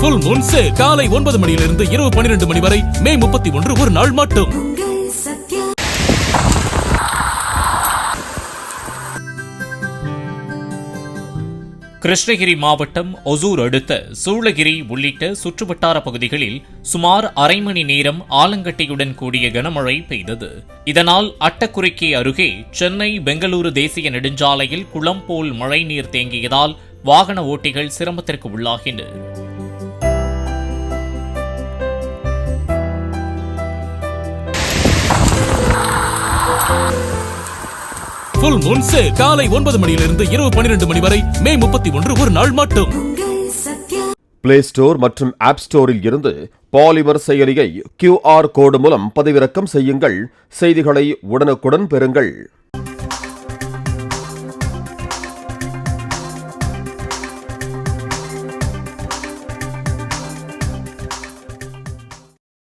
Full Moon sale காலை 9 மணியிலிருந்து இரவு 12 மணி வரை மே 31 ஒரு நாள் மட்டும். கிருஷ்ணகிரி மாவட்டம் ஒசூர் அடுத்த சூளகிரி உள்ளிட்ட சுற்றுவட்டார பகுதிகளில் சுமார் அரை மணி நேரம் ஆலங்கட்டியுடன் கூடிய கனமழை பெய்தது. இதனால் அட்டக்குறிக்கி அருகே சென்னை பெங்களூரு தேசிய நெடுஞ்சாலையில் குளம் போல் மழைநீர் தேங்கியதால் வாகன ஓட்டிகள் சிரமத்திற்கு உள்ளாகினர். ஃபுல் மூன் சேல் காலை 9 மணியிலிருந்து இரவு 12 மணி வரை மே 31 ஒரு நாள் மட்டும். பிளே ஸ்டோர் மற்றும் ஆப் ஸ்டோரில் இருந்து பாலிமர் செயலியை QR கோடு மூலம் பதிவிறக்கம் செய்யுங்கள். செய்திகளை உடனுக்குடன் பெறுங்கள்.